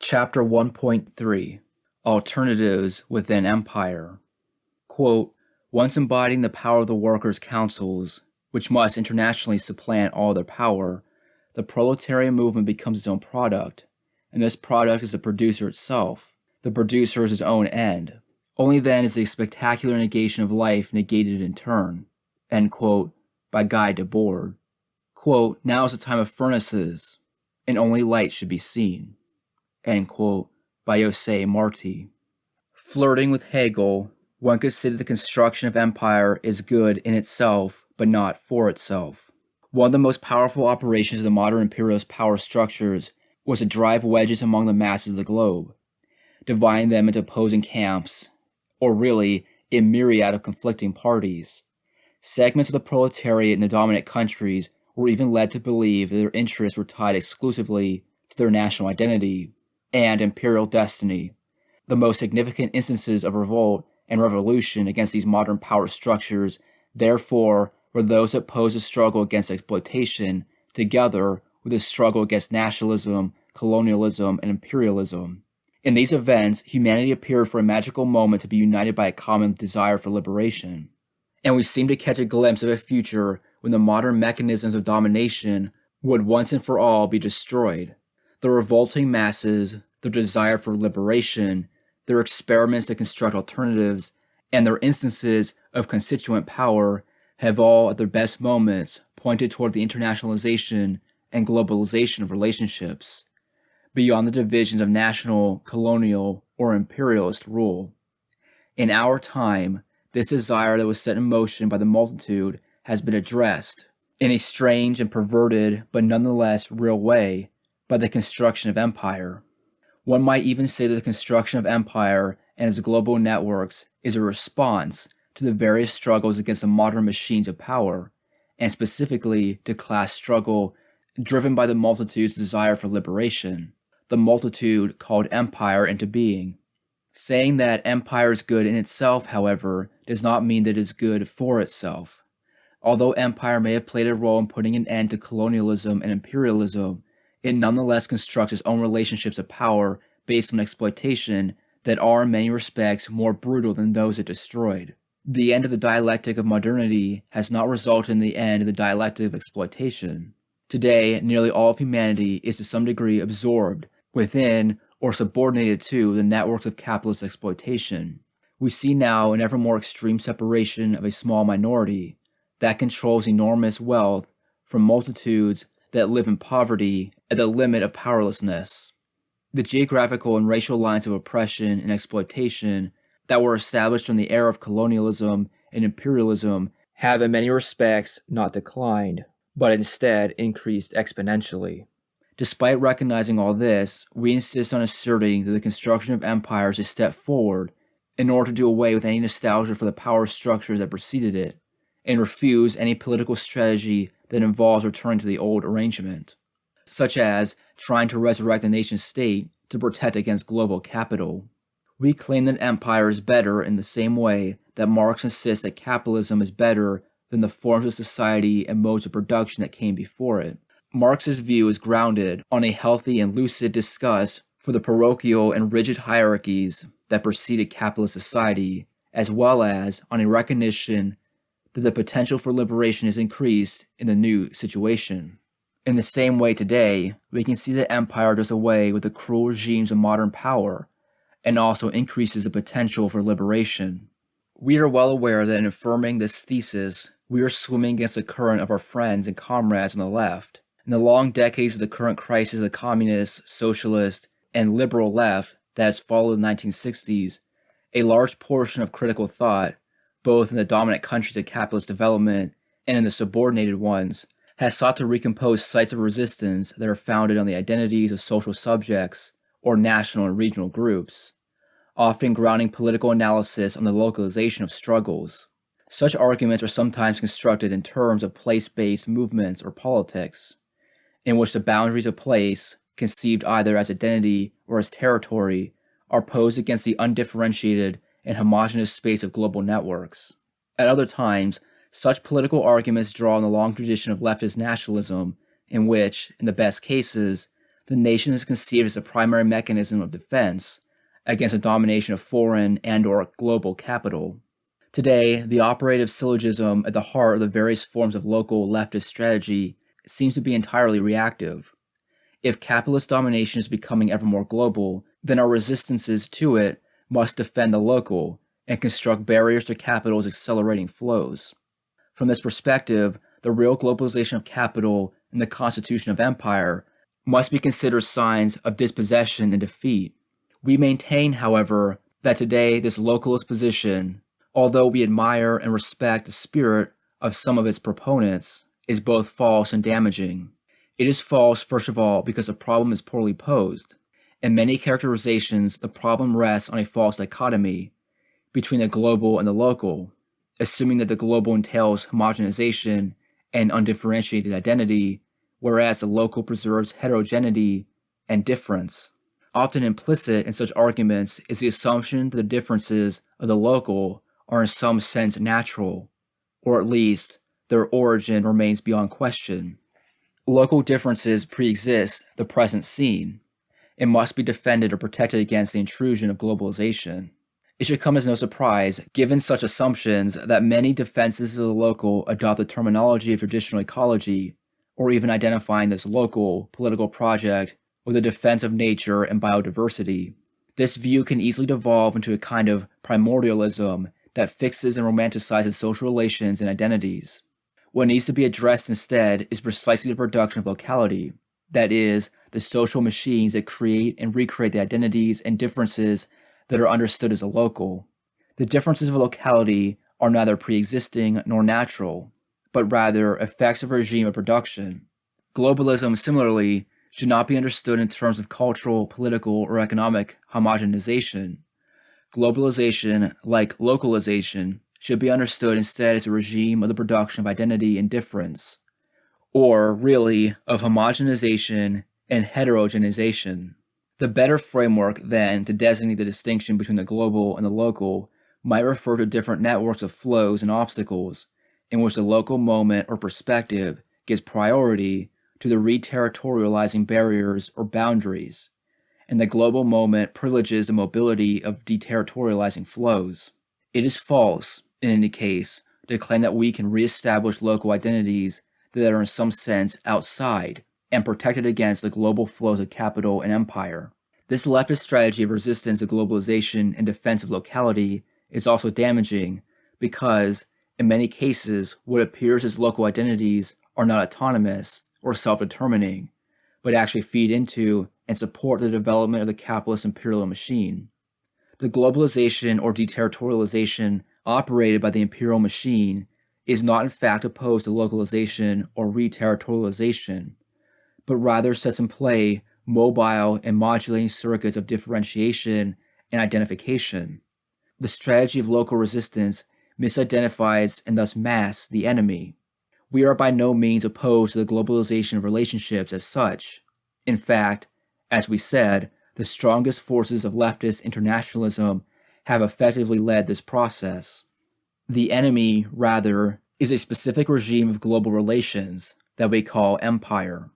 Chapter 1.3 Alternatives Within Empire. Quote, once embodying the power of the workers' councils, which must internationally supplant all their power, the proletarian movement becomes its own product, and this product is the producer itself. The producer is his own end. Only then is the spectacular negation of life negated in turn. End quote, by Guy Debord. Quote, now is the time of furnaces, and only light should be seen. End quote, by Jose Marti. Flirting with Hegel, one could say that the construction of empire is good in itself, but not for itself. One of the most powerful operations of the modern imperialist power structures was to drive wedges among the masses of the globe, dividing them into opposing camps, or really, a myriad of conflicting parties. Segments of the proletariat in the dominant countries were even led to believe that their interests were tied exclusively to their national identity and imperial destiny. The most significant instances of revolt and revolution against these modern power structures, therefore, were those that posed a struggle against exploitation, together with a struggle against nationalism, colonialism, and imperialism. In these events, humanity appeared for a magical moment to be united by a common desire for liberation. And we seemed to catch a glimpse of a future when the modern mechanisms of domination would once and for all be destroyed. The revolting masses, their desire for liberation, their experiments to construct alternatives, and their instances of constituent power have all, at their best moments, pointed toward the internationalization and globalization of relationships, beyond the divisions of national, colonial, or imperialist rule. In our time, this desire that was set in motion by the multitude has been addressed, in a strange and perverted, but nonetheless real way, by the construction of empire. One might even say that the construction of empire and its global networks is a response to the various struggles against the modern machines of power, and specifically to class struggle driven by the multitude's desire for liberation. The multitude called empire into being. Saying that empire is good in itself, however, does not mean that it is good for itself. Although empire may have played a role in putting an end to colonialism and imperialism, it nonetheless constructs its own relationships of power based on exploitation that are in many respects more brutal than those it destroyed. The end of the dialectic of modernity has not resulted in the end of the dialectic of exploitation. Today, nearly all of humanity is to some degree absorbed within or subordinated to the networks of capitalist exploitation. We see now an ever more extreme separation of a small minority that controls enormous wealth from multitudes that live in poverty at the limit of powerlessness. The geographical and racial lines of oppression and exploitation that were established in the era of colonialism and imperialism have in many respects not declined, but instead increased exponentially. Despite recognizing all this, we insist on asserting that the construction of empire is a step forward in order to do away with any nostalgia for the power structures that preceded it, and refuse any political strategy that involves returning to the old arrangement, such as trying to resurrect the nation-state to protect against global capital. We claim that empire is better in the same way that Marx insists that capitalism is better than the forms of society and modes of production that came before it. Marx's view is grounded on a healthy and lucid disgust for the parochial and rigid hierarchies that preceded capitalist society, as well as on a recognition that the potential for liberation is increased in the new situation. In the same way today, we can see that empire does away with the cruel regimes of modern power, and also increases the potential for liberation. We are well aware that in affirming this thesis, we are swimming against the current of our friends and comrades on the left. In the long decades of the current crisis of the communist, socialist, and liberal left that has followed the 1960s, a large portion of critical thought, both in the dominant countries of capitalist development and in the subordinated ones, has sought to recompose sites of resistance that are founded on the identities of social subjects or national and regional groups, often grounding political analysis on the localization of struggles. Such arguments are sometimes constructed in terms of place-based movements or politics, in which the boundaries of place, conceived either as identity or as territory, are posed against the undifferentiated and homogeneous space of global networks. At other times, such political arguments draw on the long tradition of leftist nationalism, in which, in the best cases, The nation is conceived as a primary mechanism of defense against the domination of foreign and/or global capital. Today, the operative syllogism at the heart of the various forms of local leftist strategy seems to be entirely reactive. If capitalist domination is becoming ever more global, then our resistances to it must defend the local and construct barriers to capital's accelerating flows. From this perspective, the real globalization of capital and the constitution of empire must be considered signs of dispossession and defeat. We maintain, however, that today this localist position, although we admire and respect the spirit of some of its proponents, is both false and damaging. It is false, first of all, because the problem is poorly posed. In many characterizations, the problem rests on a false dichotomy between the global and the local, assuming that the global entails homogenization and undifferentiated identity, whereas the local preserves heterogeneity and difference. Often implicit in such arguments is the assumption that the differences of the local are in some sense natural, or at least their origin remains beyond question. Local differences pre-exist the present scene and must be defended or protected against the intrusion of globalization. It should come as no surprise, given such assumptions, that many defenses of the local adopt the terminology of traditional ecology, or even identifying this local political project with a defense of nature and biodiversity. This view can easily devolve into a kind of primordialism that fixes and romanticizes social relations and identities. What needs to be addressed instead is precisely the production of locality, that is, the social machines that create and recreate the identities and differences that are understood as a local. The differences of a locality are neither pre-existing nor natural, but rather effects of a regime of production. Globalism, similarly, should not be understood in terms of cultural, political, or economic homogenization. Globalization, like localization, should be understood instead as a regime of the production of identity and difference, or really of homogenization and heterogenization. The better framework, then, to designate the distinction between the global and the local might refer to different networks of flows and obstacles in which the local moment or perspective gives priority to the reterritorializing barriers or boundaries, and the global moment privileges the mobility of deterritorializing flows. It is false, in any case, to claim that we can reestablish local identities that are in some sense outside and protected against the global flows of capital and empire. This leftist strategy of resistance to globalization and defense of locality is also damaging because, in many cases, what appears as local identities are not autonomous or self-determining, but actually feed into and support the development of the capitalist imperial machine. The globalization or deterritorialization operated by the imperial machine is not in fact opposed to localization or reterritorialization, but rather sets in play mobile and modulating circuits of differentiation and identification. The strategy of local resistance misidentifies and thus masks the enemy. We are by no means opposed to the globalization of relationships as such. In fact, as we said, the strongest forces of leftist internationalism have effectively led this process. The enemy, rather, is a specific regime of global relations that we call empire.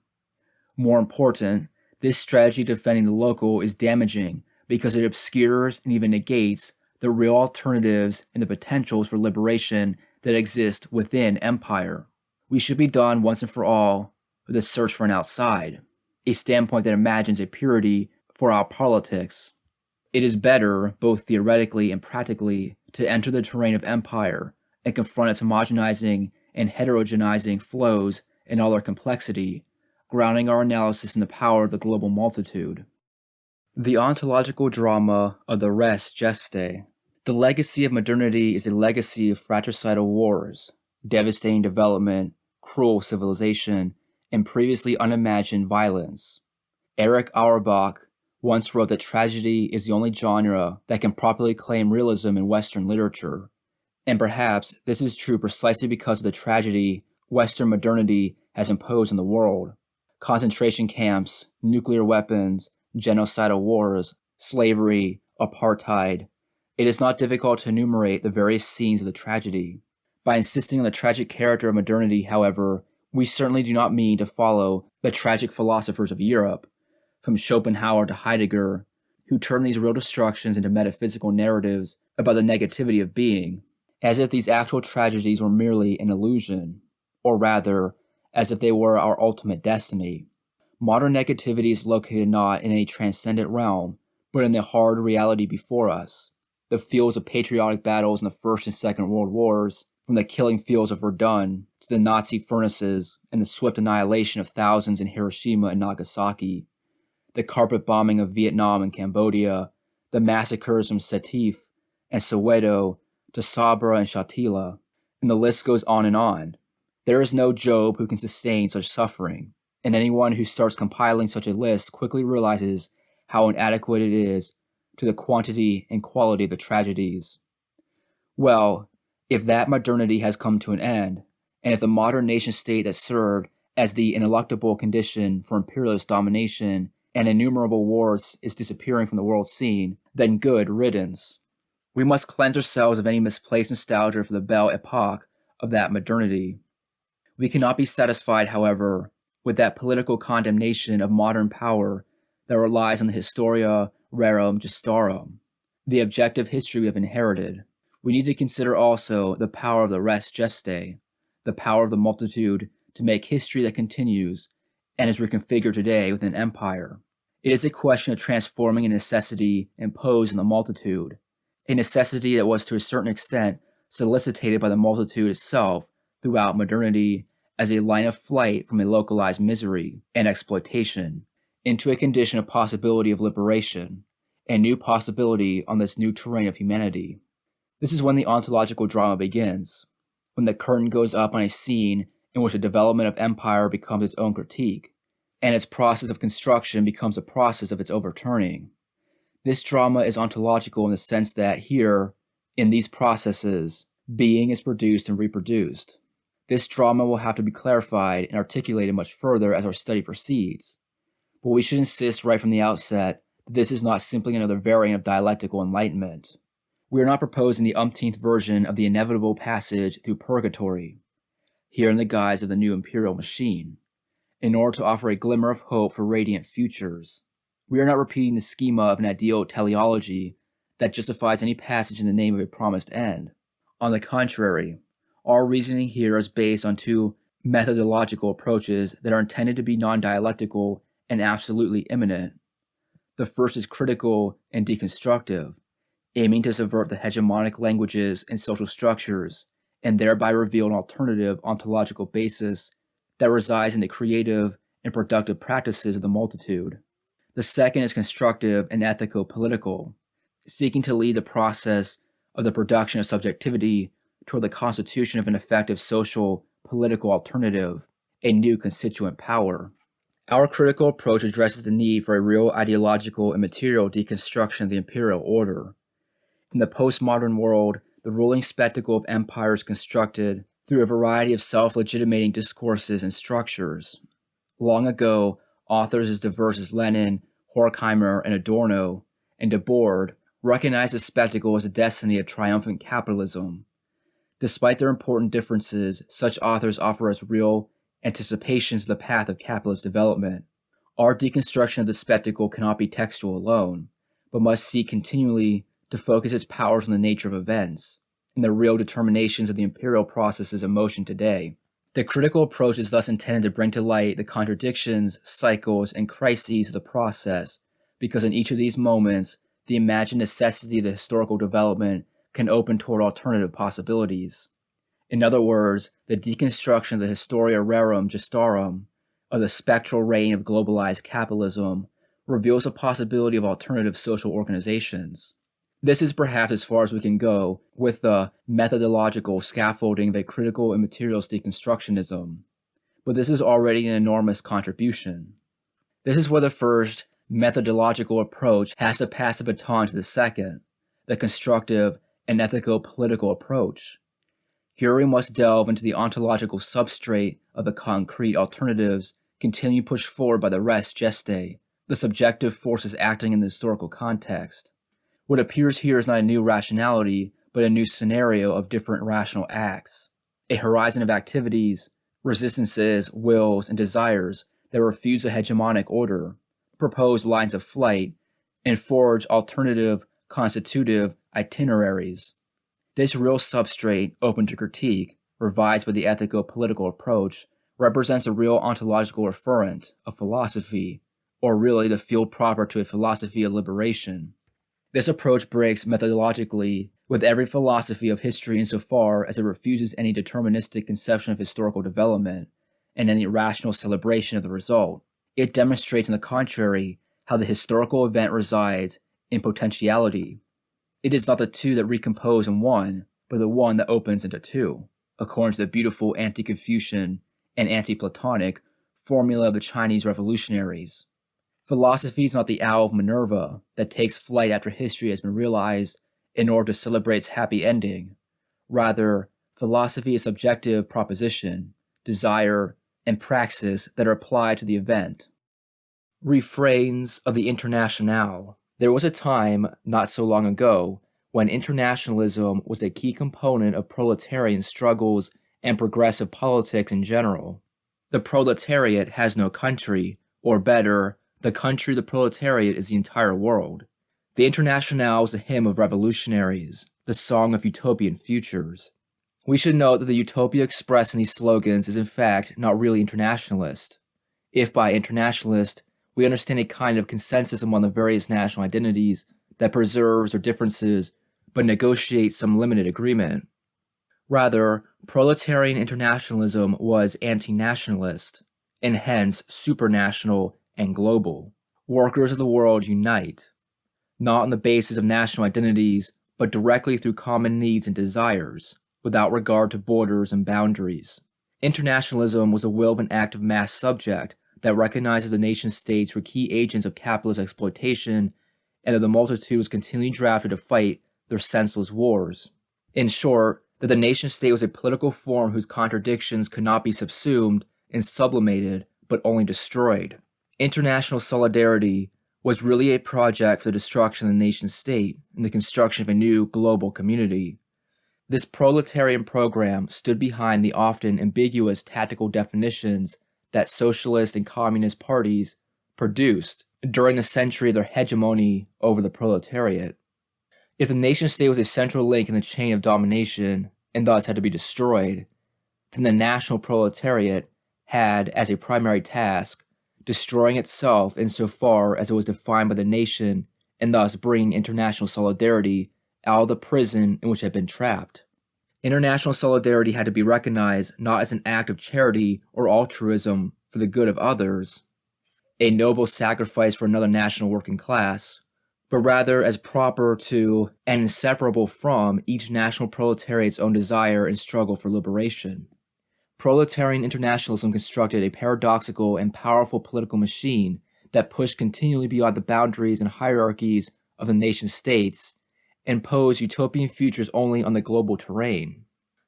More important, this strategy defending the local is damaging because it obscures and even negates the real alternatives and the potentials for liberation that exist within empire. We should be done once and for all with the search for an outside, a standpoint that imagines a purity for our politics. It is better, both theoretically and practically, to enter the terrain of empire and confront its homogenizing and heterogenizing flows in all their complexity, grounding our analysis in the power of the global multitude. The ontological drama of the res gestae. The legacy of modernity is a legacy of fratricidal wars, devastating development, cruel civilization, and previously unimagined violence. Erich Auerbach once wrote that tragedy is the only genre that can properly claim realism in Western literature, and perhaps this is true precisely because of the tragedy Western modernity has imposed on the world. Concentration camps, nuclear weapons, genocidal wars, slavery, apartheid. It is not difficult to enumerate the various scenes of the tragedy. By insisting on the tragic character of modernity, however, we certainly do not mean to follow the tragic philosophers of Europe, from Schopenhauer to Heidegger, who turn these real destructions into metaphysical narratives about the negativity of being, as if these actual tragedies were merely an illusion, or rather, as if they were our ultimate destiny. Modern negativity is located not in a transcendent realm, but in the hard reality before us, the fields of patriotic battles in the First and Second World Wars, from the killing fields of Verdun to the Nazi furnaces and the swift annihilation of thousands in Hiroshima and Nagasaki, the carpet bombing of Vietnam and Cambodia, the massacres from Sétif and Soweto to Sabra and Shatila, and the list goes on and on. There is no Job who can sustain such suffering, and anyone who starts compiling such a list quickly realizes how inadequate it is to the quantity and quality of the tragedies. Well, if that modernity has come to an end, and if the modern nation-state that served as the ineluctable condition for imperialist domination and innumerable wars is disappearing from the world scene, then good riddance. We must cleanse ourselves of any misplaced nostalgia for the belle epoque of that modernity. We cannot be satisfied, however, with that political condemnation of modern power that relies on the historia rerum gestarum, the objective history we have inherited. We need to consider also the power of the res gestae, the power of the multitude to make history that continues and is reconfigured today within empire. It is a question of transforming a necessity imposed on the multitude, a necessity that was to a certain extent solicited by the multitude itself throughout modernity as a line of flight from a localized misery and exploitation into a condition of possibility of liberation, a new possibility on this new terrain of humanity. This is when the ontological drama begins, when the curtain goes up on a scene in which the development of empire becomes its own critique, and its process of construction becomes a process of its overturning. This drama is ontological in the sense that here, in these processes, being is produced and reproduced. This drama will have to be clarified and articulated much further as our study proceeds, but we should insist right from the outset that this is not simply another variant of dialectical enlightenment. We are not proposing the umpteenth version of the inevitable passage through purgatory, here in the guise of the new imperial machine, in order to offer a glimmer of hope for radiant futures. We are not repeating the schema of an ideal teleology that justifies any passage in the name of a promised end. On the contrary, our reasoning here is based on two methodological approaches that are intended to be non-dialectical and absolutely immanent. The first is critical and deconstructive, aiming to subvert the hegemonic languages and social structures, and thereby reveal an alternative ontological basis that resides in the creative and productive practices of the multitude. The second is constructive and ethico-political, seeking to lead the process of the production of subjectivity toward the constitution of an effective social, political alternative, a new constituent power. Our critical approach addresses the need for a real ideological and material deconstruction of the imperial order. In the postmodern world, the ruling spectacle of empire is constructed through a variety of self-legitimating discourses and structures. Long ago, authors as diverse as Lenin, Horkheimer, and Adorno, and Debord recognized the spectacle as a destiny of triumphant capitalism. Despite their important differences, such authors offer us real anticipations of the path of capitalist development. Our deconstruction of the spectacle cannot be textual alone, but must seek continually to focus its powers on the nature of events and the real determinations of the imperial processes in motion today. The critical approach is thus intended to bring to light the contradictions, cycles, and crises of the process, because in each of these moments, the imagined necessity of the historical development can open toward alternative possibilities. In other words, the deconstruction of the historia rerum gestarum, of the spectral reign of globalized capitalism, reveals a possibility of alternative social organizations. This is perhaps as far as we can go with the methodological scaffolding of a critical and materialist deconstructionism, but this is already an enormous contribution. This is where the first methodological approach has to pass the baton to the second, the constructive and ethico-political approach. Here we must delve into the ontological substrate of the concrete alternatives continually pushed forward by the res gestae, the subjective forces acting in the historical context. What appears here is not a new rationality, but a new scenario of different rational acts, a horizon of activities, resistances, wills, and desires that refuse a hegemonic order, propose lines of flight, and forge alternative constitutive itineraries. This real substrate, open to critique, revised by the ethico-political approach, represents a real ontological referent of philosophy, or really the field proper to a philosophy of liberation. This approach breaks methodologically with every philosophy of history insofar as it refuses any deterministic conception of historical development and any rational celebration of the result. It demonstrates, on the contrary, how the historical event resides in potentiality. It is not the two that recompose in one, but the one that opens into two, according to the beautiful anti-Confucian and anti-Platonic formula of the Chinese revolutionaries. Philosophy is not the owl of Minerva that takes flight after history has been realized in order to celebrate its happy ending. Rather, philosophy is subjective proposition, desire, and praxis that are applied to the event. Refrains of the Internationale. There was a time, not so long ago, when internationalism was a key component of proletarian struggles and progressive politics in general. The proletariat has no country, or better, the country of the proletariat is the entire world. The Internationale was a hymn of revolutionaries, the song of utopian futures. We should note that the utopia expressed in these slogans is in fact not really internationalist. If by internationalist, we understand a kind of consensus among the various national identities that preserves their differences but negotiates some limited agreement. Rather, proletarian internationalism was anti-nationalist, and hence supranational and global. Workers of the world unite, not on the basis of national identities, but directly through common needs and desires, without regard to borders and boundaries. Internationalism was the will of an active mass subject that recognizes the nation-states were key agents of capitalist exploitation, and that the multitude was continually drafted to fight their senseless wars. In short, that the nation-state was a political form whose contradictions could not be subsumed and sublimated, but only destroyed. International solidarity was really a project for the destruction of the nation-state and the construction of a new global community. This proletarian program stood behind the often ambiguous tactical definitions that socialist and communist parties produced during the century of their hegemony over the proletariat. If the nation-state was a central link in the chain of domination and thus had to be destroyed, then the national proletariat had, as a primary task, destroying itself insofar as it was defined by the nation and thus bringing international solidarity out of the prison in which it had been trapped. International solidarity had to be recognized not as an act of charity or altruism for the good of others, a noble sacrifice for another national working class, but rather as proper to and inseparable from each national proletariat's own desire and struggle for liberation. Proletarian internationalism constructed a paradoxical and powerful political machine that pushed continually beyond the boundaries and hierarchies of the nation-states and posed utopian futures only on the global terrain.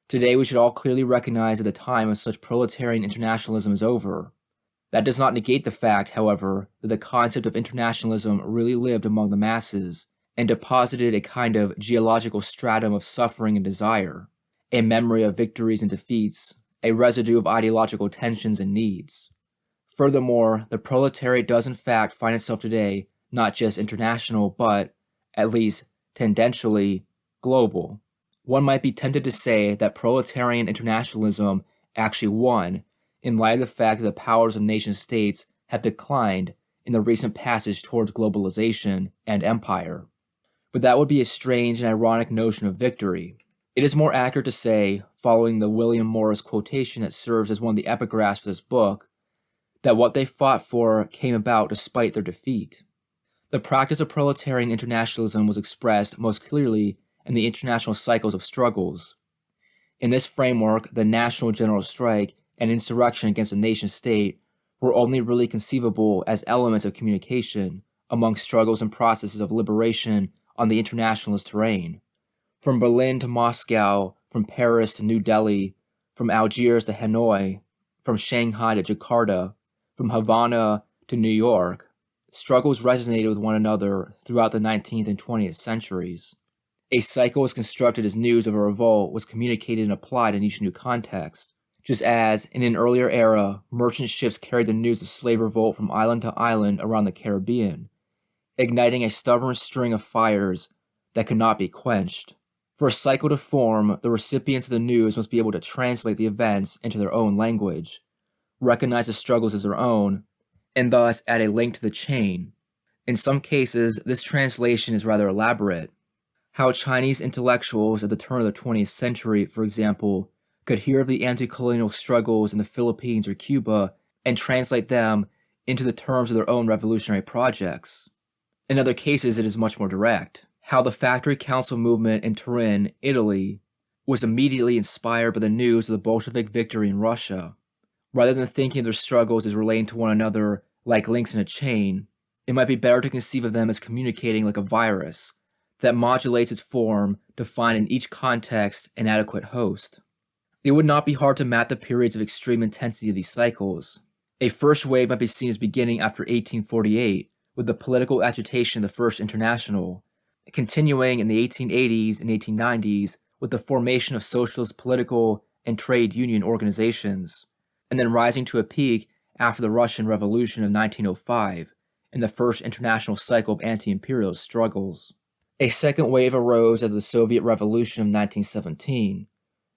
Today, we should all clearly recognize that the time of such proletarian internationalism is over. That does not negate the fact, however, that the concept of internationalism really lived among the masses and deposited a kind of geological stratum of suffering and desire, a memory of victories and defeats, a residue of ideological tensions and needs. Furthermore, the proletariat does in fact find itself today not just international, but, at least tendentially, global. One might be tempted to say that proletarian internationalism actually won in light of the fact that the powers of nation-states have declined in the recent passage towards globalization and empire. But that would be a strange and ironic notion of victory. It is more accurate to say, following the William Morris quotation that serves as one of the epigraphs for this book, that what they fought for came about despite their defeat. The practice of proletarian internationalism was expressed most clearly in the international cycles of struggles. In this framework, the national general strike and insurrection against the nation-state were only really conceivable as elements of communication among struggles and processes of liberation on the internationalist terrain. From Berlin to Moscow, from Paris to New Delhi, from Algiers to Hanoi, from Shanghai to Jakarta, from Havana to New York, struggles resonated with one another throughout the 19th and 20th centuries. A cycle was constructed as news of a revolt was communicated and applied in each new context, Just as, in an earlier era, merchant ships carried the news of slave revolt from island to island around the Caribbean, igniting a stubborn string of fires that could not be quenched. For a cycle to form, the recipients of the news must be able to translate the events into their own language, recognize the struggles as their own, and thus add a link to the chain. In some cases, this translation is rather elaborate. How Chinese intellectuals at the turn of the 20th century, for example, could hear of the anti-colonial struggles in the Philippines or Cuba and translate them into the terms of their own revolutionary projects. In other cases, it is much more direct. How the Factory Council movement in Turin, Italy, was immediately inspired by the news of the Bolshevik victory in Russia. Rather than thinking of their struggles as relating to one another like links in a chain, it might be better to conceive of them as communicating like a virus that modulates its form to find in each context an adequate host. It would not be hard to map the periods of extreme intensity of these cycles. A first wave might be seen as beginning after 1848 with the political agitation of the First International, continuing in the 1880s and 1890s with the formation of socialist political and trade union organizations, and then rising to a peak after the Russian Revolution of 1905 and the First International cycle of anti-imperialist struggles. A second wave arose after the Soviet Revolution of 1917,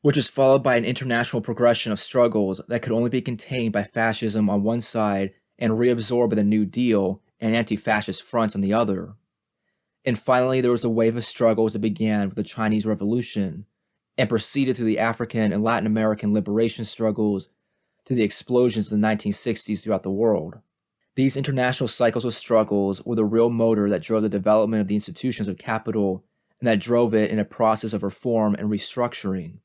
which was followed by an international progression of struggles that could only be contained by fascism on one side and reabsorbed by the New Deal and anti-fascist fronts on the other. And finally, there was the wave of struggles that began with the Chinese Revolution and proceeded through the African and Latin American liberation struggles to the explosions of the 1960s throughout the world. These international cycles of struggles were the real motor that drove the development of the institutions of capital and that drove it in a process of reform and restructuring.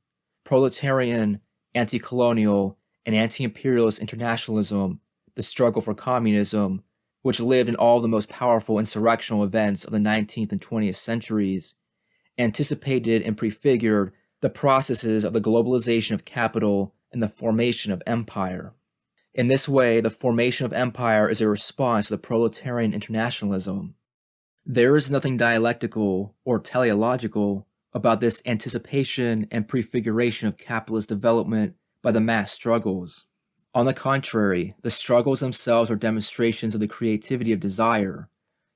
Proletarian, anti-colonial, and anti-imperialist internationalism, the struggle for communism, which lived in all the most powerful insurrectional events of the 19th and 20th centuries, anticipated and prefigured the processes of the globalization of capital and the formation of empire. In this way, the formation of empire is a response to the proletarian internationalism. There is nothing dialectical or teleological about this anticipation and prefiguration of capitalist development by the mass struggles. On the contrary, the struggles themselves are demonstrations of the creativity of desire,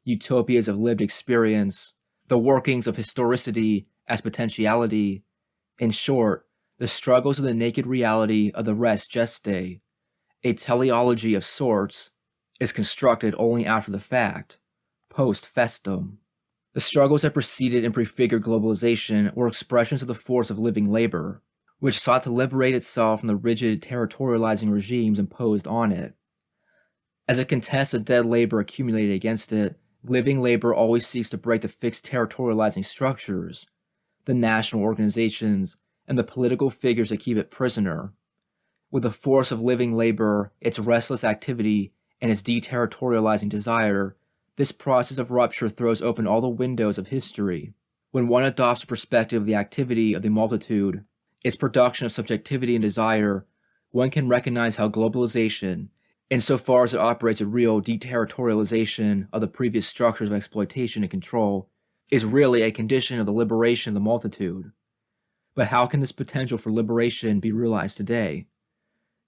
utopias of lived experience, the workings of historicity as potentiality. In short, the struggles of the naked reality of the res gestae, a teleology of sorts, is constructed only after the fact, post festum. The struggles that preceded and prefigured globalization were expressions of the force of living labor, which sought to liberate itself from the rigid territorializing regimes imposed on it. As it contests the dead labor accumulated against it, living labor always seeks to break the fixed territorializing structures, the national organizations, and the political figures that keep it prisoner. With the force of living labor, its restless activity, and its deterritorializing desire, this process of rupture throws open all the windows of history. When one adopts a perspective of the activity of the multitude, its production of subjectivity and desire, one can recognize how globalization, insofar as it operates a real deterritorialization of the previous structures of exploitation and control, is really a condition of the liberation of the multitude. But how can this potential for liberation be realized today?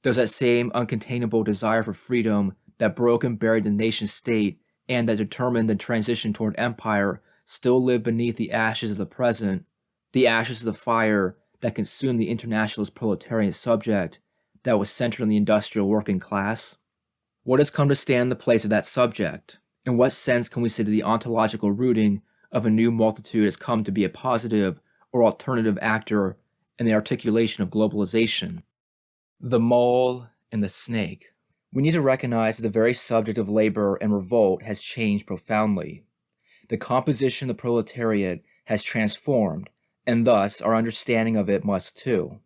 Does that same uncontainable desire for freedom that broke and buried the nation-state and that determined the transition toward empire still live beneath the ashes of the present, the ashes of the fire that consumed the internationalist proletarian subject that was centered on the industrial working class? What has come to stand in the place of that subject? In what sense can we say that the ontological rooting of a new multitude has come to be a positive or alternative actor in the articulation of globalization? The mole and the snake. We need to recognize that the very subject of labor and revolt has changed profoundly. The composition of the proletariat has transformed, and thus our understanding of it must too.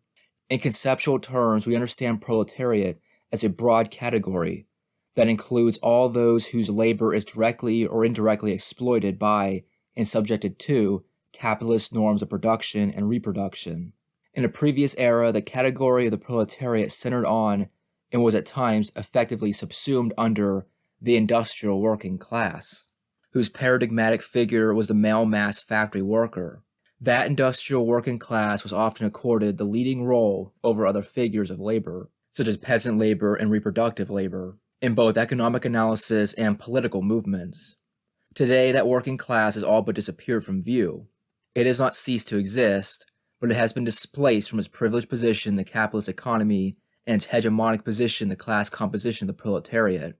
In conceptual terms, we understand proletariat as a broad category that includes all those whose labor is directly or indirectly exploited by and subjected to capitalist norms of production and reproduction. In a previous era, the category of the proletariat centered on and was at times effectively subsumed under the industrial working class, whose paradigmatic figure was the male mass factory worker. That industrial working class was often accorded the leading role over other figures of labor, such as peasant labor and reproductive labor, in both economic analysis and political movements. Today, that working class has all but disappeared from view. It has not ceased to exist, but it has been displaced from its privileged position in the capitalist economy and its hegemonic position in the class composition of the proletariat.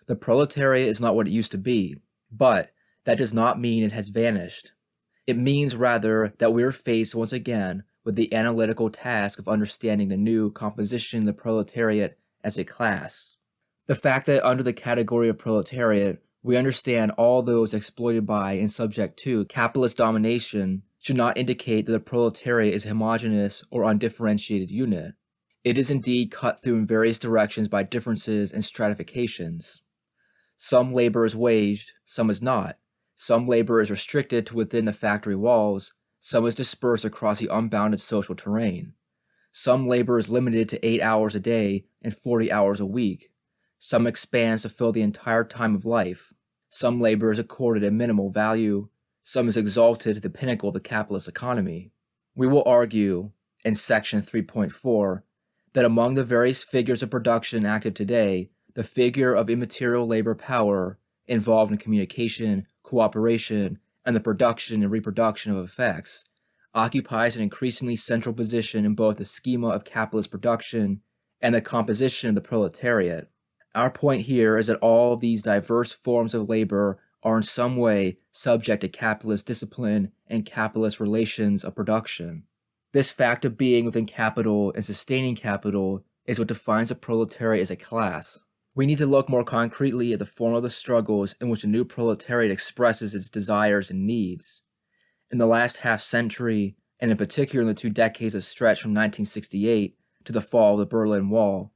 The proletariat is not what it used to be, but that does not mean it has vanished. It means rather that we are faced once again with the analytical task of understanding the new composition of the proletariat as a class. The fact that under the category of proletariat, we understand all those exploited by and subject to capitalist domination should not indicate that the proletariat is a homogeneous or undifferentiated unit. It is indeed cut through in various directions by differences and stratifications. Some labor is waged, some is not. Some labor is restricted to within the factory walls, some is dispersed across the unbounded social terrain. Some labor is limited to 8 hours a day and 40 hours a week. Some expands to fill the entire time of life. Some labor is accorded a minimal value. Some is exalted to the pinnacle of the capitalist economy. We will argue, in section 3.4, that among the various figures of production active today, the figure of immaterial labor power, involved in communication, cooperation, and the production and reproduction of effects, occupies an increasingly central position in both the schema of capitalist production and the composition of the proletariat. Our point here is that all of these diverse forms of labor are in some way subject to capitalist discipline and capitalist relations of production. This fact of being within capital and sustaining capital is what defines the proletariat as a class. We need to look more concretely at the form of the struggles in which the new proletariat expresses its desires and needs. In the last half-century, and in particular in the 2 decades of stretch from 1968 to the fall of the Berlin Wall,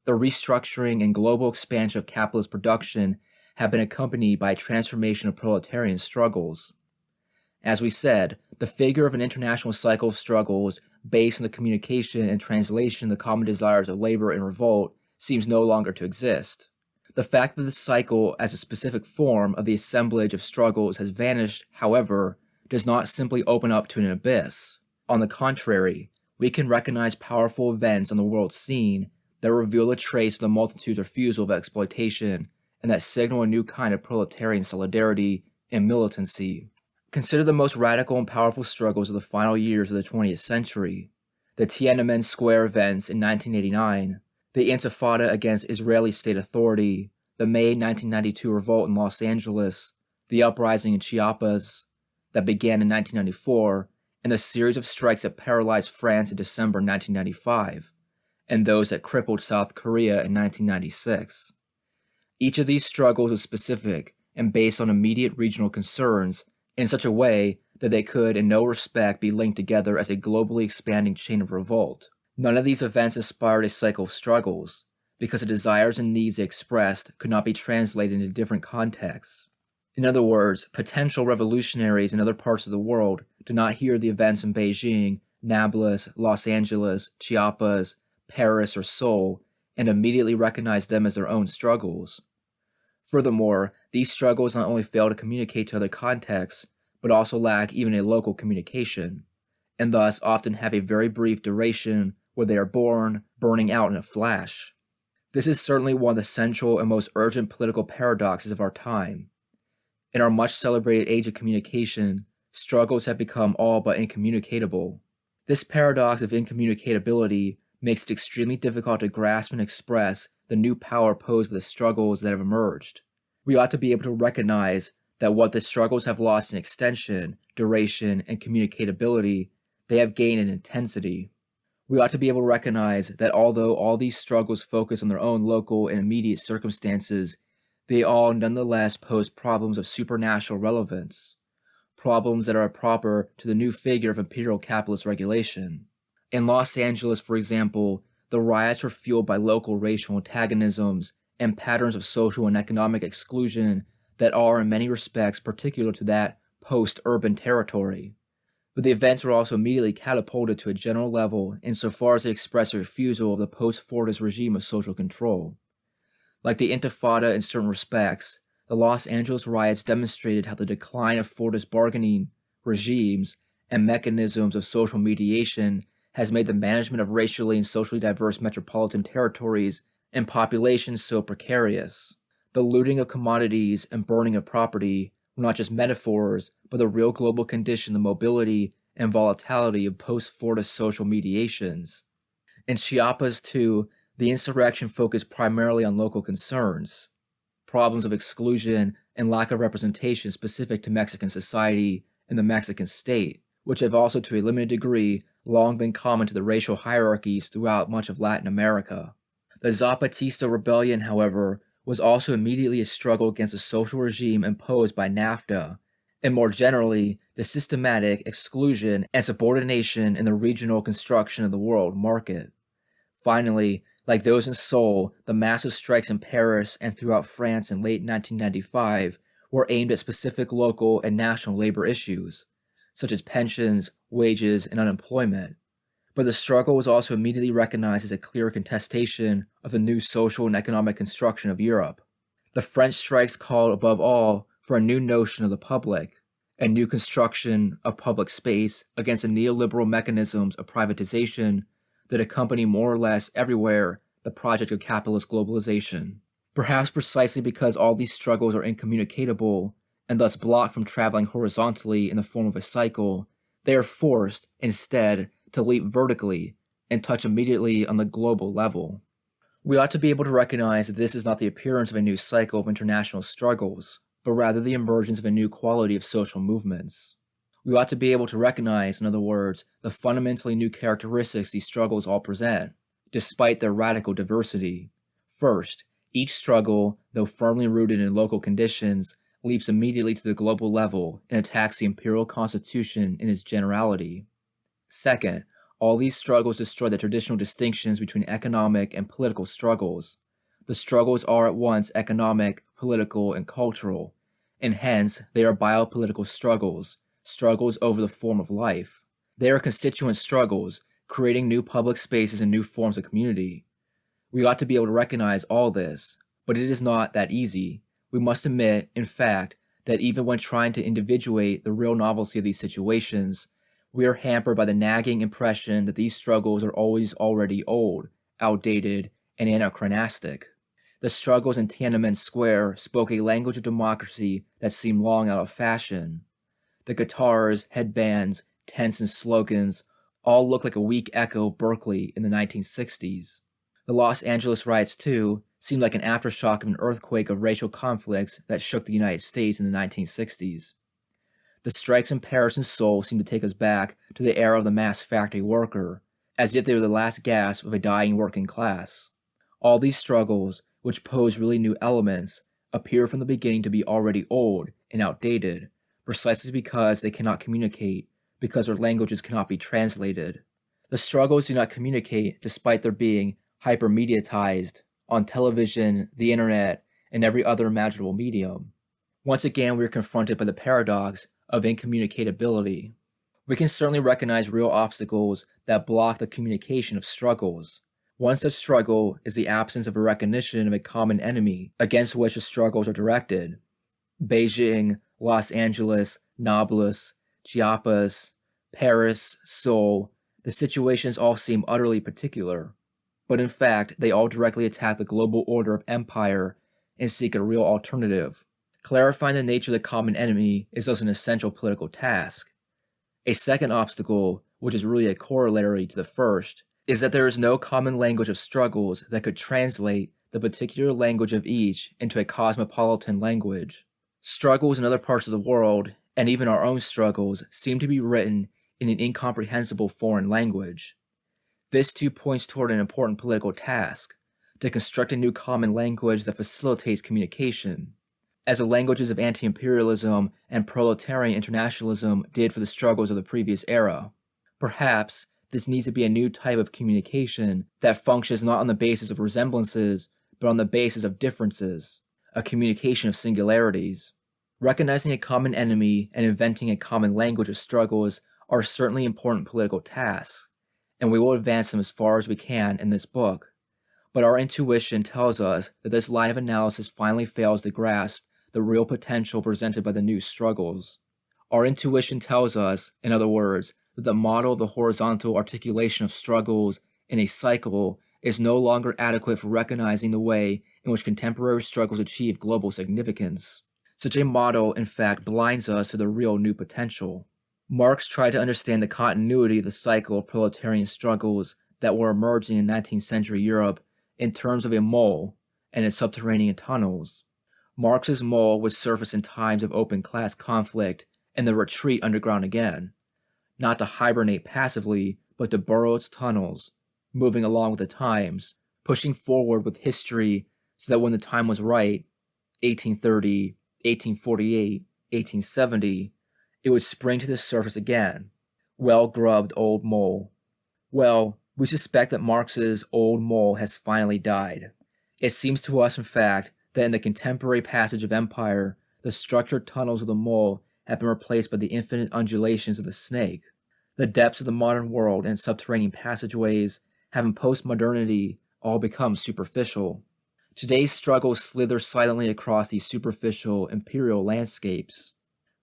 the restructuring and global expansion of capitalist production have been accompanied by a transformation of proletarian struggles. As we said, the figure of an international cycle of struggles based on the communication and translation of the common desires of labor and revolt seems no longer to exist. The fact that the cycle as a specific form of the assemblage of struggles has vanished, however, does not simply open up to an abyss. On the contrary, we can recognize powerful events on the world scene that reveal a trace of the multitude's refusal of exploitation and that signal a new kind of proletarian solidarity and militancy. Consider the most radical and powerful struggles of the final years of the 20th century: the Tiananmen Square events in 1989, the Intifada against Israeli state authority, the May 1992 revolt in Los Angeles, the uprising in Chiapas that began in 1994, and the series of strikes that paralyzed France in December 1995, and those that crippled South Korea in 1996. Each of these struggles was specific and based on immediate regional concerns in such a way that they could in no respect be linked together as a globally expanding chain of revolt. None of these events inspired a cycle of struggles, because the desires and needs they expressed could not be translated into different contexts. In other words, potential revolutionaries in other parts of the world did not hear the events in Beijing, Nablus, Los Angeles, Chiapas, Paris, or Seoul and immediately recognize them as their own struggles. Furthermore, these struggles not only fail to communicate to other contexts, but also lack even a local communication, and thus often have a very brief duration where they are born, burning out in a flash. This is certainly one of the central and most urgent political paradoxes of our time. In our much celebrated age of communication, struggles have become all but incommunicable. This paradox of incommunicability makes it extremely difficult to grasp and express the new power posed by the struggles that have emerged. We ought to be able to recognize that what the struggles have lost in extension, duration, and communicability, they have gained in intensity. We ought to be able to recognize that although all these struggles focus on their own local and immediate circumstances, they all nonetheless pose problems of supernatural relevance, problems that are proper to the new figure of imperial capitalist regulation. In Los Angeles, for example, the riots were fueled by local racial antagonisms and patterns of social and economic exclusion that are in many respects particular to that post-urban territory. But the events were also immediately catapulted to a general level insofar as they express a refusal of the post-Fordist regime of social control. Like the Intifada in certain respects, the Los Angeles riots demonstrated how the decline of Fordist bargaining regimes and mechanisms of social mediation has made the management of racially and socially diverse metropolitan territories and populations so precarious. The looting of commodities and burning of property were not just metaphors, but the real global condition, the mobility and volatility of post-Fordist social mediations. In Chiapas, too, the insurrection focused primarily on local concerns, problems of exclusion and lack of representation specific to Mexican society and the Mexican state, which have also to a limited degree long been common to the racial hierarchies throughout much of Latin America. The Zapatista rebellion, however, was also immediately a struggle against the social regime imposed by NAFTA, and more generally, the systematic exclusion and subordination in the regional construction of the world market. Finally, like those in Seoul, the massive strikes in Paris and throughout France in late 1995 were aimed at specific local and national labor issues, such as pensions, wages, and unemployment. But the struggle was also immediately recognized as a clear contestation of the new social and economic construction of Europe. The French strikes called, above all, for a new notion of the public, a new construction of public space against the neoliberal mechanisms of privatization that accompany more or less everywhere the project of capitalist globalization. Perhaps precisely because all these struggles are incommunicable and thus blocked from traveling horizontally in the form of a cycle, they are forced, instead, to leap vertically and touch immediately on the global level. We ought to be able to recognize that this is not the appearance of a new cycle of international struggles, but rather the emergence of a new quality of social movements. We ought to be able to recognize, in other words, the fundamentally new characteristics these struggles all present, despite their radical diversity. First, each struggle, though firmly rooted in local conditions, leaps immediately to the global level and attacks the imperial constitution in its generality. Second, all these struggles destroy the traditional distinctions between economic and political struggles. The struggles are at once economic, political, and cultural, and hence they are biopolitical struggles, struggles over the form of life. They are constituent struggles, creating new public spaces and new forms of community. We ought to be able to recognize all this, but it is not that easy. We must admit, in fact, that even when trying to individuate the real novelty of these situations, we are hampered by the nagging impression that these struggles are always already old, outdated, and anachronistic. The struggles in Tiananmen Square spoke a language of democracy that seemed long out of fashion. The guitars, headbands, tents, and slogans all looked like a weak echo of Berkeley in the 1960s. The Los Angeles riots, too, seemed like an aftershock of an earthquake of racial conflicts that shook the United States in the 1960s. The strikes in Paris and Seoul seem to take us back to the era of the mass factory worker, as if they were the last gasp of a dying working class. All these struggles, which pose really new elements, appear from the beginning to be already old and outdated, precisely because they cannot communicate, because their languages cannot be translated. The struggles do not communicate despite their being hypermediatized on television, the internet, and every other imaginable medium. Once again, we are confronted by the paradox of incommunicability. We can certainly recognize real obstacles that block the communication of struggles. One such struggle is the absence of a recognition of a common enemy against which the struggles are directed. Beijing, Los Angeles, Nablus, Chiapas, Paris, Seoul, the situations all seem utterly particular. But in fact, they all directly attack the global order of empire and seek a real alternative. Clarifying the nature of the common enemy is thus an essential political task. A second obstacle, which is really a corollary to the first, is that there is no common language of struggles that could translate the particular language of each into a cosmopolitan language. Struggles in other parts of the world, and even our own struggles, seem to be written in an incomprehensible foreign language. This too points toward an important political task, to construct a new common language that facilitates communication, as the languages of anti-imperialism and proletarian internationalism did for the struggles of the previous era. Perhaps this needs to be a new type of communication that functions not on the basis of resemblances, but on the basis of differences, a communication of singularities. Recognizing a common enemy and inventing a common language of struggles are certainly important political tasks, and we will advance them as far as we can in this book. But our intuition tells us that this line of analysis finally fails to grasp the real potential presented by the new struggles. Our intuition tells us, in other words, that the model of the horizontal articulation of struggles in a cycle is no longer adequate for recognizing the way in which contemporary struggles achieve global significance. Such a model, in fact, blinds us to the real new potential. Marx tried to understand the continuity of the cycle of proletarian struggles that were emerging in 19th century Europe in terms of a mole and its subterranean tunnels. Marx's mole would surface in times of open class conflict and then retreat underground again, not to hibernate passively, but to burrow its tunnels, moving along with the times, pushing forward with history so that when the time was right, 1830, 1848, 1870, it would spring to the surface again. Well-grubbed old mole. Well, we suspect that Marx's old mole has finally died. It seems to us, in fact, that in the contemporary passage of empire, the structured tunnels of the mole have been replaced by the infinite undulations of the snake. The depths of the modern world and its subterranean passageways have in post-modernity all become superficial. Today's struggles slither silently across these superficial imperial landscapes.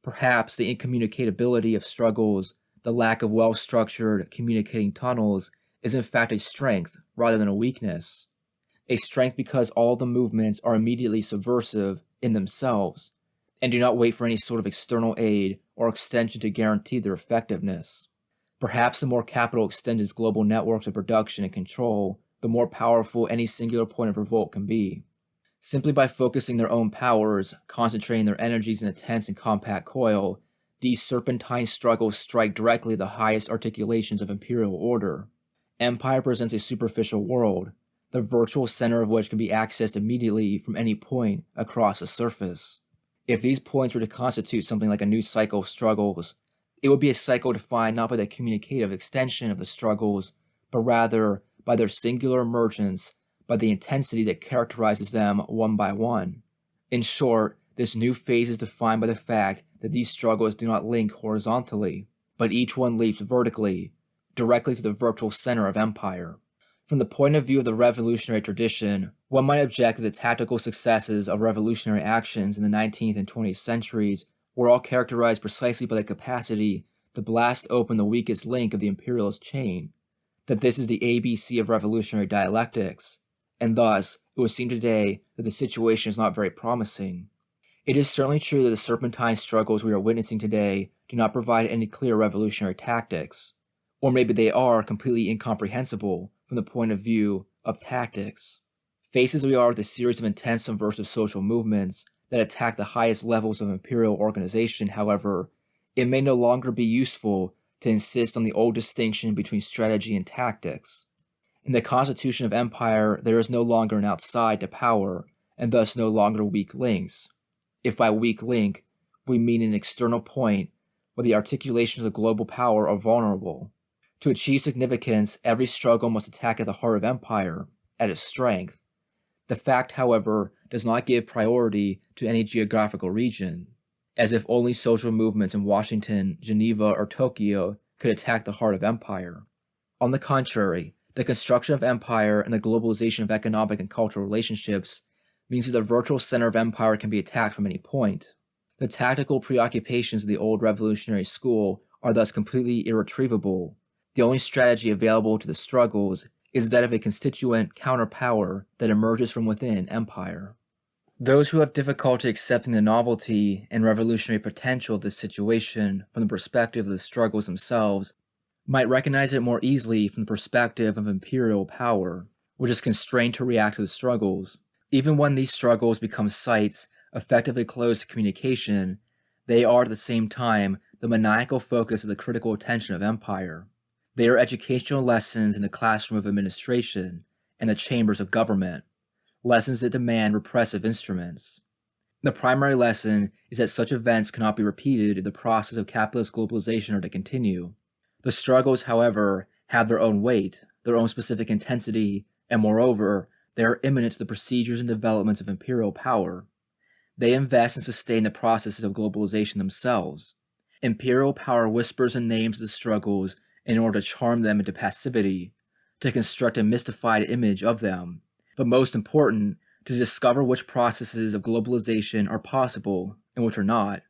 Perhaps the incommunicability of struggles, the lack of well-structured communicating tunnels, is in fact a strength rather than a weakness. A strength because all the movements are immediately subversive in themselves, and do not wait for any sort of external aid or extension to guarantee their effectiveness. Perhaps the more capital extends its global networks of production and control, the more powerful any singular point of revolt can be. Simply by focusing their own powers, concentrating their energies in a tense and compact coil, these serpentine struggles strike directly the highest articulations of imperial order. Empire presents a superficial world, the virtual center of which can be accessed immediately from any point across the surface. If these points were to constitute something like a new cycle of struggles, it would be a cycle defined not by the communicative extension of the struggles, but rather by their singular emergence, by the intensity that characterizes them one by one. In short, this new phase is defined by the fact that these struggles do not link horizontally, but each one leaps vertically, directly to the virtual center of empire. From the point of view of the revolutionary tradition, one might object that the tactical successes of revolutionary actions in the 19th and 20th centuries were all characterized precisely by the capacity to blast open the weakest link of the imperialist chain, that this is the ABC of revolutionary dialectics, and thus it would seem today that the situation is not very promising. It is certainly true that the serpentine struggles we are witnessing today do not provide any clear revolutionary tactics, or maybe they are completely incomprehensible from the point of view of tactics. Faced as we are with a series of intense subversive social movements that attack the highest levels of imperial organization, however, it may no longer be useful to insist on the old distinction between strategy and tactics. In the constitution of empire, there is no longer an outside to power, and thus no longer weak links. If by weak link, we mean an external point where the articulations of global power are vulnerable. To achieve significance, every struggle must attack at the heart of empire, at its strength. The fact, however, does not give priority to any geographical region, as if only social movements in Washington, Geneva, or Tokyo could attack the heart of empire. On the contrary, the construction of empire and the globalization of economic and cultural relationships means that the virtual center of empire can be attacked from any point. The tactical preoccupations of the old revolutionary school are thus completely irretrievable. The only strategy available to the struggles is that of a constituent counterpower that emerges from within empire. Those who have difficulty accepting the novelty and revolutionary potential of this situation from the perspective of the struggles themselves might recognize it more easily from the perspective of imperial power, which is constrained to react to the struggles. Even when these struggles become sites effectively closed to communication, they are at the same time the maniacal focus of the critical attention of empire. They are educational lessons in the classroom of administration and the chambers of government, lessons that demand repressive instruments. The primary lesson is that such events cannot be repeated if the process of capitalist globalization are to continue. The struggles, however, have their own weight, their own specific intensity, and moreover, they are imminent to the procedures and developments of imperial power. They invest and sustain the processes of globalization themselves. Imperial power whispers and names the struggles in order to charm them into passivity, to construct a mystified image of them, but most important, to discover which processes of globalization are possible and which are not.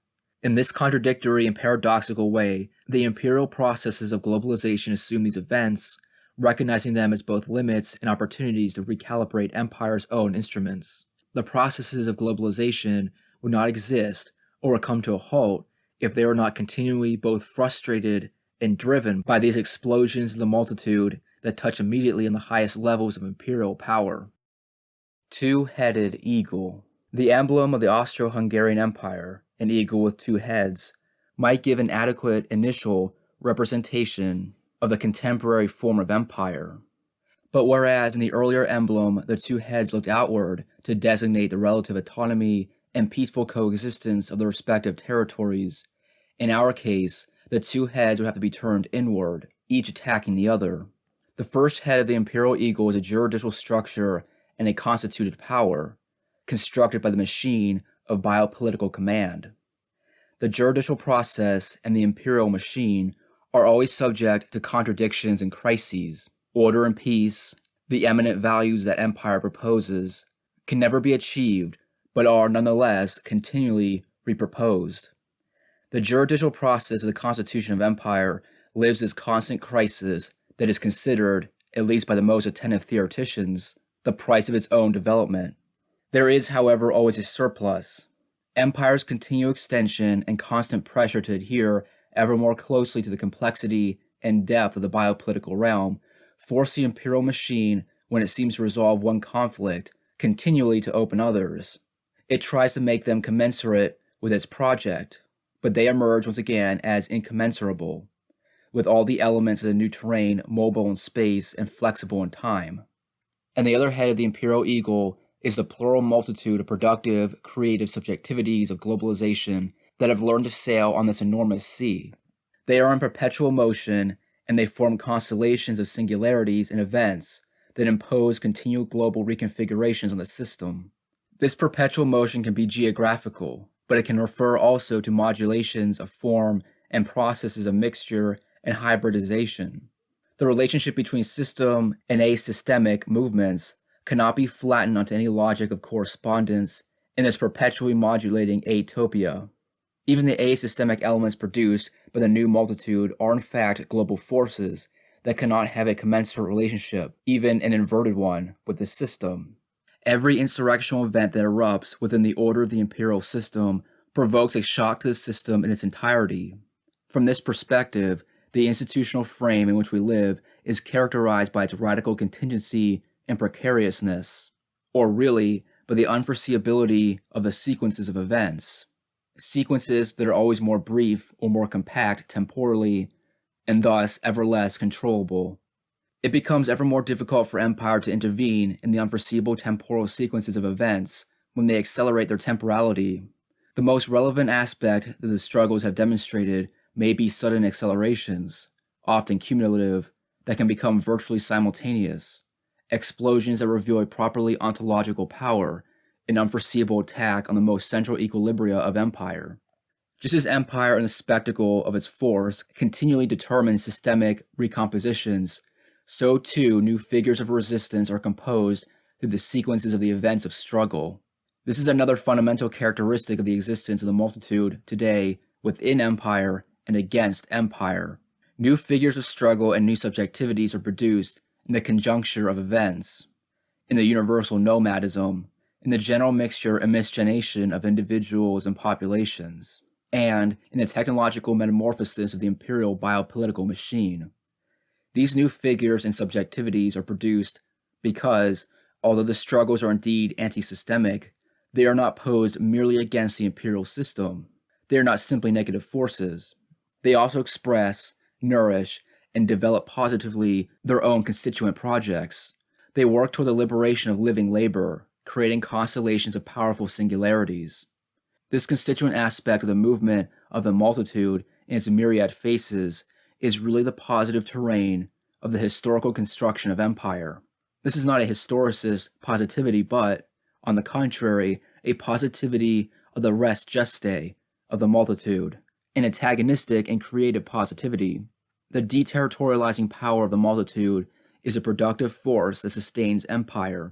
In this contradictory and paradoxical way, the imperial processes of globalization assume these events, recognizing them as both limits and opportunities to recalibrate empire's own instruments. The processes of globalization would not exist or would come to a halt if they were not continually both frustrated and driven by these explosions of the multitude that touch immediately on the highest levels of imperial power. Two-headed eagle. The emblem of the Austro-Hungarian Empire, an eagle with two heads, might give an adequate initial representation of the contemporary form of empire. But whereas in the earlier emblem the two heads looked outward to designate the relative autonomy and peaceful coexistence of the respective territories, in our case, the two heads would have to be turned inward, each attacking the other. The first head of the imperial eagle is a juridical structure and a constituted power, constructed by the machine of biopolitical command. The juridical process and the imperial machine are always subject to contradictions and crises. Order and peace, the eminent values that empire proposes, can never be achieved, but are nonetheless continually reproposed. The juridical process of the constitution of empire lives this constant crisis that is considered, at least by the most attentive theoreticians, the price of its own development. There is, however, always a surplus. Empire's continued extension and constant pressure to adhere ever more closely to the complexity and depth of the biopolitical realm force the imperial machine, when it seems to resolve one conflict, continually to open others. It tries to make them commensurate with its project, but they emerge once again as incommensurable, with all the elements of the new terrain mobile in space and flexible in time. And the other head of the imperial eagle is the plural multitude of productive, creative subjectivities of globalization that have learned to sail on this enormous sea. They are in perpetual motion, and they form constellations of singularities and events that impose continual global reconfigurations on the system. This perpetual motion can be geographical, but it can refer also to modulations of form and processes of mixture and hybridization. The relationship between system and asystemic movements cannot be flattened onto any logic of correspondence in this perpetually modulating atopia. Even the asystemic elements produced by the new multitude are in fact global forces that cannot have a commensurate relationship, even an inverted one, with the system. Every insurrectional event that erupts within the order of the imperial system provokes a shock to the system in its entirety. From this perspective, the institutional frame in which we live is characterized by its radical contingency and precariousness, or really by the unforeseeability of the sequences of events. Sequences that are always more brief or more compact temporally, and thus ever less controllable. It becomes ever more difficult for empire to intervene in the unforeseeable temporal sequences of events when they accelerate their temporality. The most relevant aspect that the struggles have demonstrated may be sudden accelerations, often cumulative, that can become virtually simultaneous, explosions that reveal a properly ontological power, an unforeseeable attack on the most central equilibria of empire. Just as empire and the spectacle of its force continually determine systemic recompositions, so too new figures of resistance are composed through the sequences of the events of struggle. This is another fundamental characteristic of the existence of the multitude today within empire and against empire. New figures of struggle and new subjectivities are produced in the conjuncture of events, in the universal nomadism, in the general mixture and miscegenation of individuals and populations, and in the technological metamorphosis of the imperial biopolitical machine. These new figures and subjectivities are produced because, although the struggles are indeed anti-systemic, they are not posed merely against the imperial system. They are not simply negative forces. They also express, nourish, and develop positively their own constituent projects. They work toward the liberation of living labor, creating constellations of powerful singularities. This constituent aspect of the movement of the multitude in its myriad faces is really the positive terrain of the historical construction of empire. This is not a historicist positivity, but, on the contrary, a positivity of the res gestae of the multitude, an antagonistic and creative positivity. The deterritorializing power of the multitude is a productive force that sustains empire,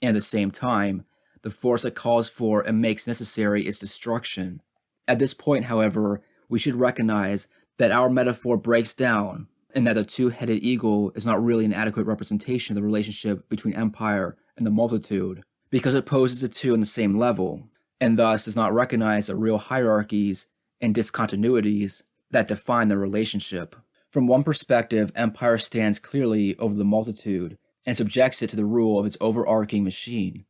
and at the same time, the force that calls for and makes necessary its destruction, At this point, however, we should recognize that our metaphor breaks down and that the two-headed eagle is not really an adequate representation of the relationship between empire and the multitude, because it poses the two on the same level, and thus does not recognize the real hierarchies and discontinuities that define the relationship. From one perspective, empire stands clearly over the multitude and subjects it to the rule of its overarching machine,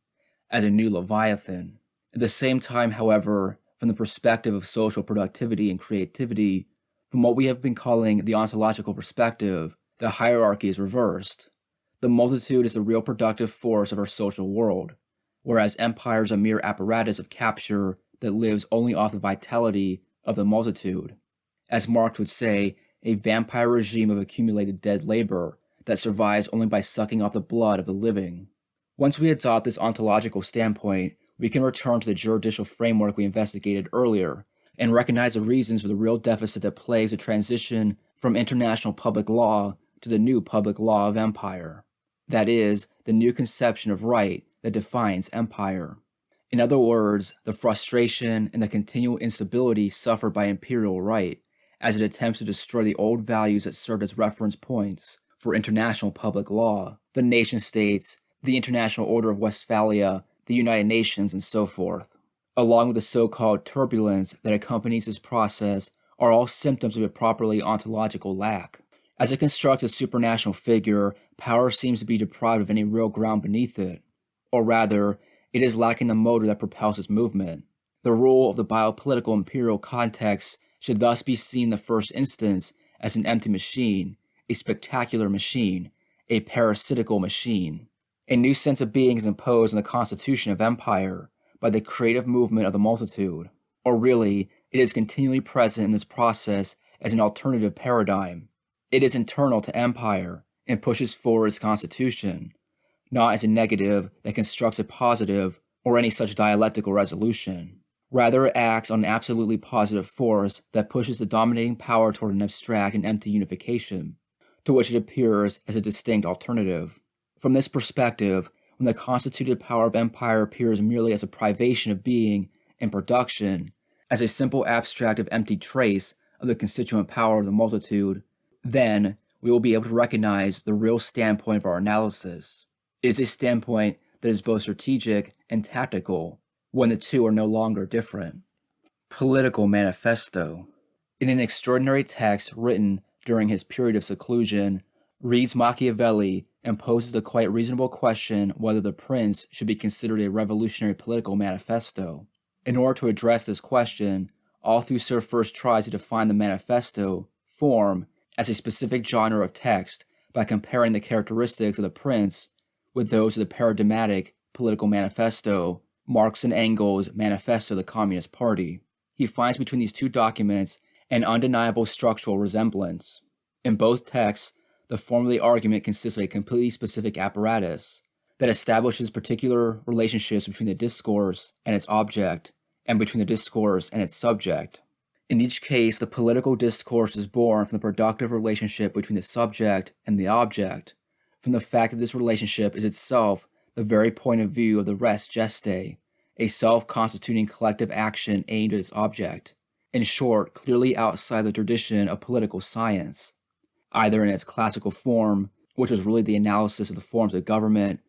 as a new Leviathan. At the same time, however, from the perspective of social productivity and creativity, from what we have been calling the ontological perspective, the hierarchy is reversed. The multitude is the real productive force of our social world, whereas empire is a mere apparatus of capture that lives only off the vitality of the multitude. As Marx would say, a vampire regime of accumulated dead labor that survives only by sucking off the blood of the living. Once we adopt this ontological standpoint, we can return to the juridical framework we investigated earlier and recognize the reasons for the real deficit that plagues the transition from international public law to the new public law of empire. That is, the new conception of right that defines empire. In other words, the frustration and the continual instability suffered by imperial right, as it attempts to destroy the old values that served as reference points for international public law, the nation-states, the International Order of Westphalia, the United Nations, and so forth. Along with the so-called turbulence that accompanies this process are all symptoms of a properly ontological lack. As it constructs a supranational figure, power seems to be deprived of any real ground beneath it, or rather, it is lacking the motor that propels its movement. The rule of the biopolitical imperial context should thus be seen in the first instance as an empty machine, a spectacular machine, a parasitical machine. A new sense of being is imposed on the constitution of empire by the creative movement of the multitude, or really, it is continually present in this process as an alternative paradigm. It is internal to empire and pushes forward its constitution, not as a negative that constructs a positive or any such dialectical resolution. Rather, it acts on an absolutely positive force that pushes the dominating power toward an abstract and empty unification, to which it appears as a distinct alternative. From this perspective, when the constituted power of empire appears merely as a privation of being and production, as a simple abstract of empty trace of the constituent power of the multitude, then we will be able to recognize the real standpoint of our analysis. It is a standpoint that is both strategic and tactical, when the two are no longer different. Political manifesto. In an extraordinary text written during his period of seclusion, reads Machiavelli and poses the quite reasonable question whether The Prince should be considered a revolutionary political manifesto. In order to address this question, Althusser first tries to define the manifesto form as a specific genre of text by comparing the characteristics of The Prince with those of the paradigmatic political manifesto, Marx and Engels' Manifesto of the Communist Party. He finds between these two documents an undeniable structural resemblance. In both texts, the form of the argument consists of a completely specific apparatus that establishes particular relationships between the discourse and its object, and between the discourse and its subject. In each case, the political discourse is born from the productive relationship between the subject and the object, from the fact that this relationship is itself the very point of view of the res gestae, a self-constituting collective action aimed at its object, in short, clearly outside the tradition of political science, either in its classical form, which was really the analysis of the forms of government,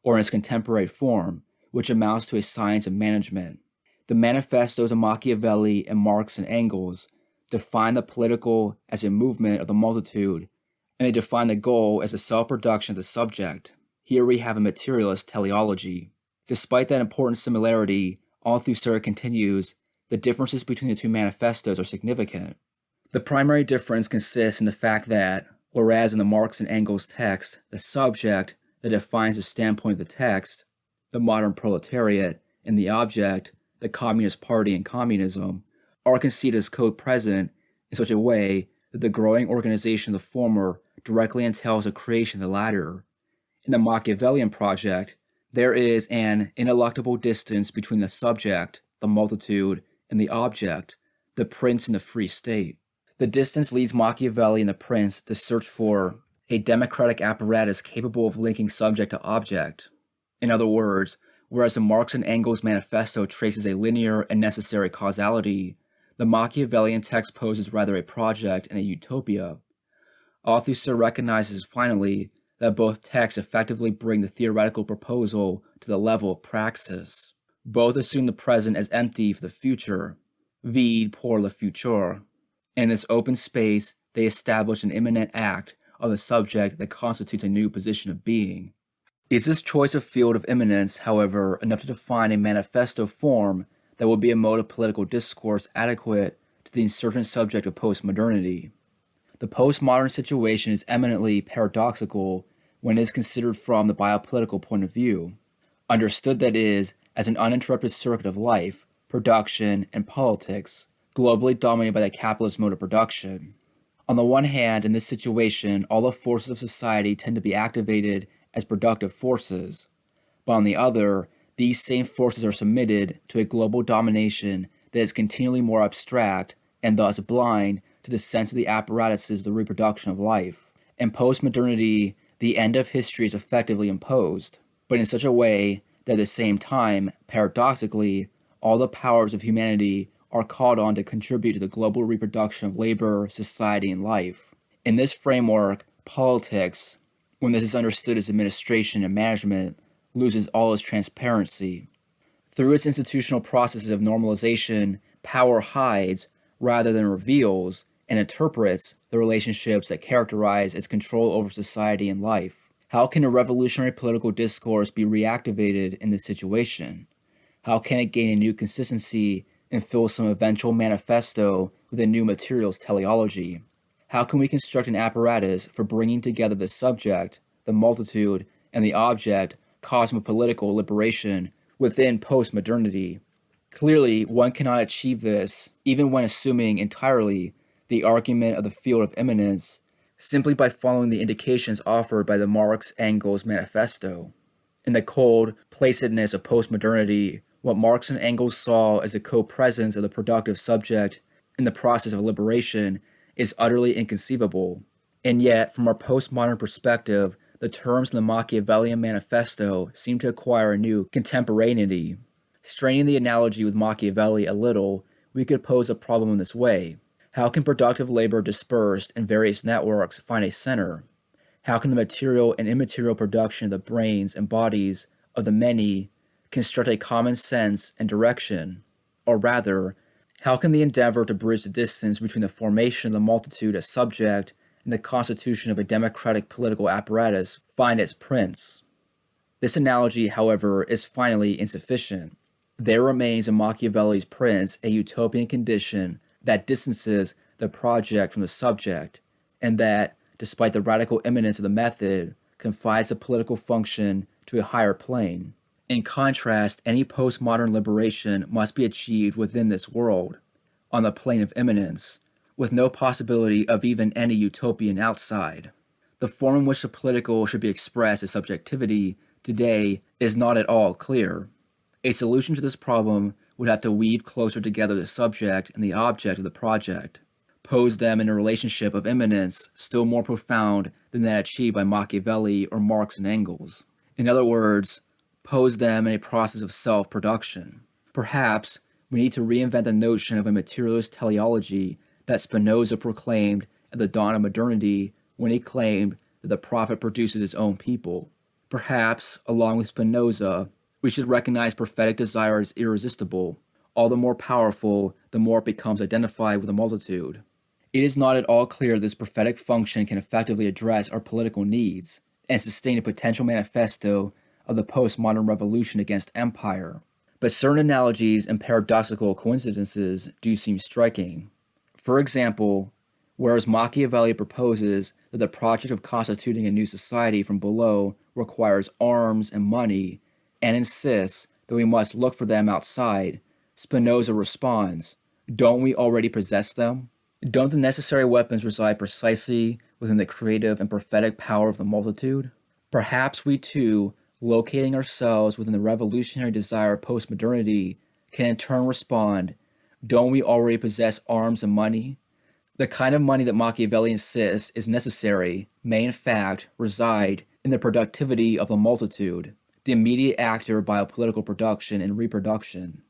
or in its contemporary form, which amounts to a science of management. The manifestos of Machiavelli and Marx and Engels define the political as a movement of the multitude, and they define the goal as the self-production of the subject. Here we have a materialist teleology. Despite that important similarity, Althusser continues, the differences between the two manifestos are significant. The primary difference consists in the fact that, whereas in the Marx and Engels text, the subject that defines the standpoint of the text, the modern proletariat, and the object, the Communist Party and communism, are conceived as co-present in such a way that the growing organization of the former directly entails the creation of the latter. In the Machiavellian project, there is an ineluctable distance between the subject, the multitude, and the object, the prince in the free state. The distance leads Machiavelli and the prince to search for a democratic apparatus capable of linking subject to object. In other words, whereas the Marx and Engels manifesto traces a linear and necessary causality, The Machiavellian text poses rather a project and a utopia. Althusser recognizes finally that both texts effectively bring the theoretical proposal to the level of praxis. Both assume the present as empty for the future, vide pour le futur. In this open space, they establish an immanent act of the subject that constitutes a new position of being. Is this choice of field of immanence, however, enough to define a manifesto form that would be a mode of political discourse adequate to the insurgent subject of postmodernity? The postmodern situation is eminently paradoxical when it is considered from the biopolitical point of view, understood that is, as an uninterrupted circuit of life, production, and politics, globally dominated by the capitalist mode of production. On the one hand, in this situation, all the forces of society tend to be activated as productive forces, but on the other, these same forces are submitted to a global domination that is continually more abstract and thus blind to the sense of the apparatuses of the reproduction of life. In postmodernity, the end of history is effectively imposed, but in such a way that at the same time, paradoxically, all the powers of humanity are called on to contribute to the global reproduction of labor, society, and life. In this framework, politics, when this is understood as administration and management, loses all its transparency. Through its institutional processes of normalization, power hides, rather than reveals, and interprets the relationships that characterize its control over society and life. How can a revolutionary political discourse be reactivated in this situation? How can it gain a new consistency and fill some eventual manifesto with a new materials teleology? How can we construct an apparatus for bringing together the subject, the multitude, and the object cosmopolitical liberation within postmodernity? Clearly, one cannot achieve this, even when assuming entirely the argument of the field of immanence, simply by following the indications offered by the Marx-Engels manifesto. In the cold placidness of postmodernity, what Marx and Engels saw as the co-presence of the productive subject in the process of liberation is utterly inconceivable. And yet, from our postmodern perspective, the terms in the Machiavellian manifesto seem to acquire a new contemporaneity. Straining the analogy with Machiavelli a little, we could pose a problem in this way. How can productive labor dispersed in various networks find a center? How can the material and immaterial production of the brains and bodies of the many construct a common sense and direction? Or rather, how can the endeavor to bridge the distance between the formation of the multitude as subject and the constitution of a democratic political apparatus find its prince? This analogy, however, is finally insufficient. There remains in Machiavelli's prince a utopian condition that distances the project from the subject, and that, despite the radical immanence of the method, confines the political function to a higher plane. In contrast, any postmodern liberation must be achieved within this world, on the plane of immanence, with no possibility of even any utopian outside. The form in which the political should be expressed as subjectivity today is not at all clear. A solution to this problem would have to weave closer together the subject and the object of the project, pose them in a relationship of immanence still more profound than that achieved by Machiavelli or Marx and Engels. In other words, pose them in a process of self-production. Perhaps we need to reinvent the notion of a materialist teleology that Spinoza proclaimed at the dawn of modernity when he claimed that the prophet produces his own people. Perhaps, along with Spinoza, we should recognize prophetic desire as irresistible. All the more powerful, the more it becomes identified with the multitude. It is not at all clear this prophetic function can effectively address our political needs and sustain a potential manifesto of the postmodern revolution against empire. But certain analogies and paradoxical coincidences do seem striking. For example, whereas Machiavelli proposes that the project of constituting a new society from below requires arms and money, and insists that we must look for them outside, Spinoza responds, don't we already possess them? Don't the necessary weapons reside precisely within the creative and prophetic power of the multitude? Perhaps we too, locating ourselves within the revolutionary desire of postmodernity, can in turn respond, don't we already possess arms and money? The kind of money that Machiavelli insists is necessary may in fact reside in the productivity of the multitude, the immediate actor of biopolitical production and reproduction.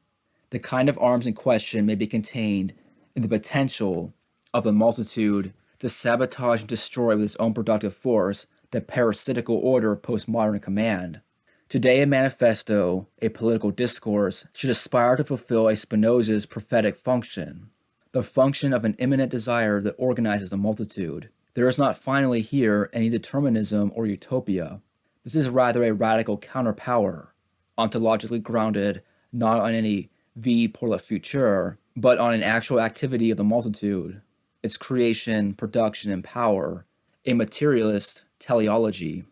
The kind of arms in question may be contained in the potential of the multitude to sabotage and destroy with its own productive force the parasitical order of postmodern command. Today, a manifesto, a political discourse, should aspire to fulfill a Spinoza's prophetic function, the function of an immanent desire that organizes the multitude. There is not finally here any determinism or utopia. This is rather a radical counterpower, ontologically grounded not on any vie pour le futur, but on an actual activity of the multitude, its creation, production, and power, a materialist teleology.